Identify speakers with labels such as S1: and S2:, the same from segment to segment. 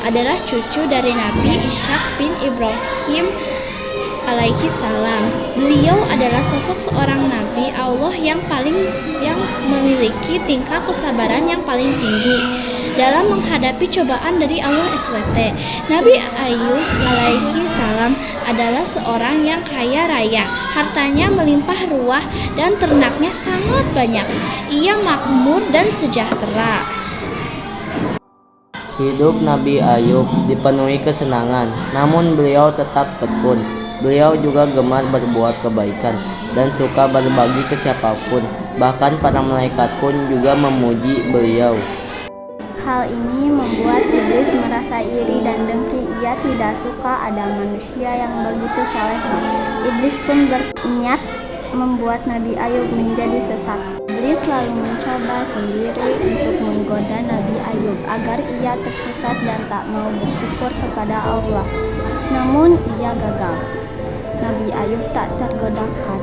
S1: adalah cucu dari Nabi Ishaq bin Ibrahim alaihi salam. Beliau adalah sosok seorang nabi Allah yang memiliki tingkat kesabaran yang paling tinggi dalam menghadapi cobaan dari Allah SWT. Nabi Ayub alaihi salam adalah seorang yang kaya raya, hartanya melimpah ruah dan ternaknya sangat banyak. Ia makmur dan sejahtera.
S2: Hidup Nabi Ayub dipenuhi kesenangan, namun beliau tetap tekun. Beliau juga gemar berbuat kebaikan dan suka berbagi ke siapapun. Bahkan para malaikat pun juga memuji beliau.
S3: Hal ini membuat iblis merasa iri dan dengki. Ia tidak suka ada manusia yang begitu saleh. Iblis pun berniat membuat Nabi Ayub menjadi sesat. Iblis lalu mencoba sendiri untuk menggoda Nabi Ayub agar ia tersesat dan tak mau bersyukur kepada Allah. Namun ia gagal. Nabi Ayub tak tergodakan.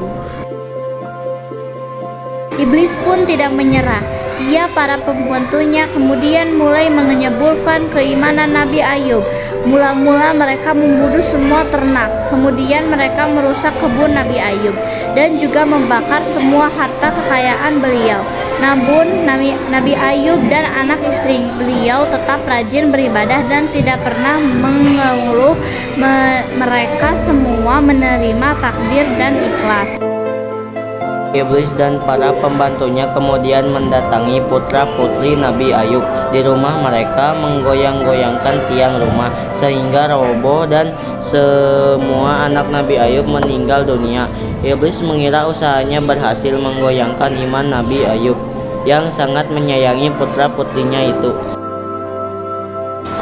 S1: Iblis pun tidak menyerah. Ia para pembantunya kemudian mulai menyeburkan keimanan Nabi Ayub. Mula-mula mereka membunuh semua ternak. Kemudian mereka merusak kebun Nabi Ayub dan juga membakar semua harta kekayaan beliau. Namun Nabi Ayub dan anak istri beliau tetap rajin beribadah dan tidak pernah mengeluh. Mereka semua menerima takdir dan ikhlas.
S2: Iblis dan para pembantunya kemudian mendatangi putra-putri Nabi Ayub. Di rumah mereka menggoyang-goyangkan tiang rumah sehingga roboh dan semua anak Nabi Ayub meninggal dunia. Iblis mengira usahanya berhasil menggoyangkan iman Nabi Ayub yang sangat menyayangi putra-putrinya itu.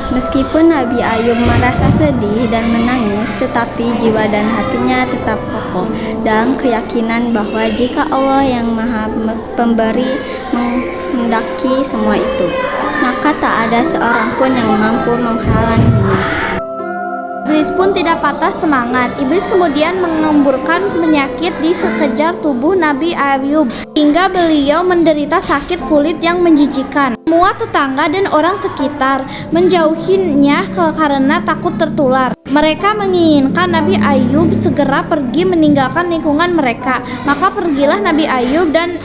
S3: Meskipun Nabi Ayub merasa sedih dan menangis, tetapi jiwa dan hatinya tetap kokoh dan keyakinan bahwa jika Allah yang Maha Pemberi menghendaki semua itu, maka tak ada seorang pun yang mampu menghalanginya.
S1: Iblis pun tidak patah semangat. Iblis kemudian mengemburkan penyakit di sekejur tubuh Nabi Ayub hingga beliau menderita sakit kulit yang menjijikan. Semua tetangga dan orang sekitar menjauhinya karena takut tertular. Mereka menginginkan Nabi Ayub segera pergi meninggalkan lingkungan mereka. Maka pergilah Nabi Ayub dan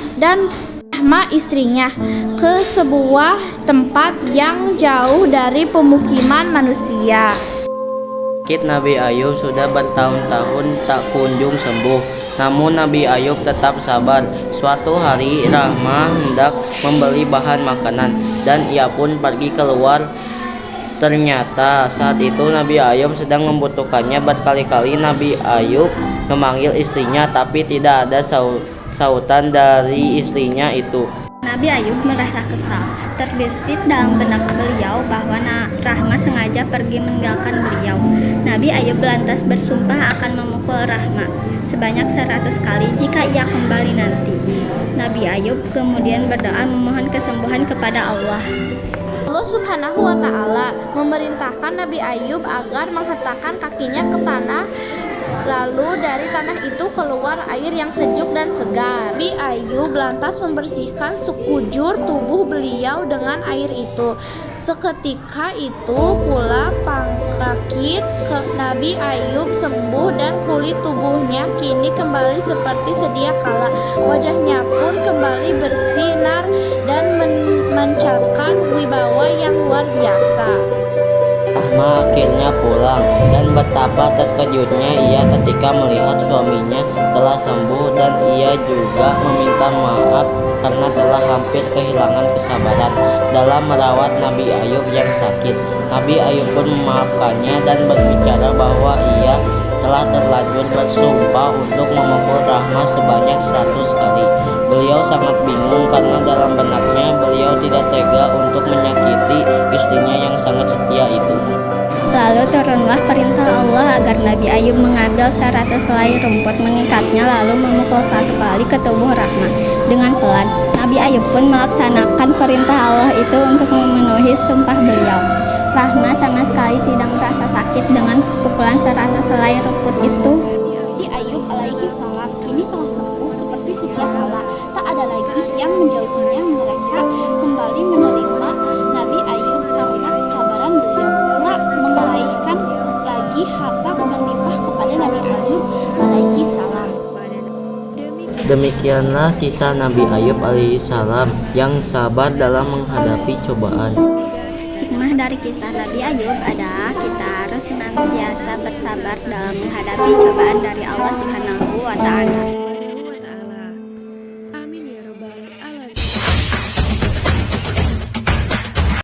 S1: Rahma istrinya ke sebuah tempat yang jauh dari pemukiman manusia.
S2: Sakit Nabi Ayub sudah bertahun-tahun tak kunjung sembuh. Namun Nabi Ayub tetap sabar. Suatu hari Rahma hendak membeli bahan makanan dan ia pun pergi keluar. Ternyata saat itu Nabi Ayub sedang membutuhkannya. Berkali-kali Nabi Ayub memanggil istrinya tapi tidak ada sautan dari istrinya itu.
S3: Nabi Ayub merasa kesal. Terbesit dalam benak beliau bahwa Rahma sengaja pergi meninggalkan beliau. Nabi Ayub lantas bersumpah akan memukul Rahma sebanyak 100 kali jika ia kembali nanti. Nabi Ayub kemudian berdoa memohon kesembuhan kepada Allah.
S1: Allah Subhanahu wa Ta'ala memerintahkan Nabi Ayub agar menghentakkan kakinya ke tanah. Lalu dari tanah itu keluar air yang sejuk dan segar. Nabi Ayub lantas membersihkan sekujur tubuh beliau dengan air itu. Seketika itu pula penyakit Nabi Ayub sembuh dan kulit tubuhnya kini kembali seperti sedia kala. Wajahnya pun kembali bersinar dan memancarkan wibawa yang luar biasa.
S2: Rahma akhirnya pulang dan betapa terkejutnya ia ketika melihat suaminya telah sembuh dan ia juga meminta maaf karena telah hampir kehilangan kesabaran dalam merawat Nabi Ayub yang sakit. Nabi Ayub pun memaafkannya dan berbicara bahwa ia telah terlanjur bersumpah untuk memukul Rahma sebanyak 100 kali. Beliau sangat bingung karena dalam benaknya beliau tidak tega untuk menyakiti istrinya yang sangat setia itu.
S3: Lalu turunlah perintah Allah agar Nabi Ayub mengambil 100 helai rumput, mengikatnya lalu memukul 1 kali ke tubuh Rahma dengan pelan. Nabi Ayub pun melaksanakan perintah Allah itu untuk memenuhi sumpah beliau. Rahma sama sekali tidak merasa sakit dengan pukulan 100 helai rumput itu.
S1: Nabi Ayub alaihi salam kini telah sembuh seperti sedia kala. Tak ada lagi yang menjauhinya. Mereka kembali menerima Nabi Ayub karena kesabaran beliau.
S2: Demikianlah kisah Nabi Ayub alaihissalam yang sabar dalam menghadapi cobaan.
S3: Hikmah dari kisah Nabi Ayub adalah kita harus senantiasa bersabar dalam menghadapi cobaan dari Allah Subhanahu wa Ta'ala.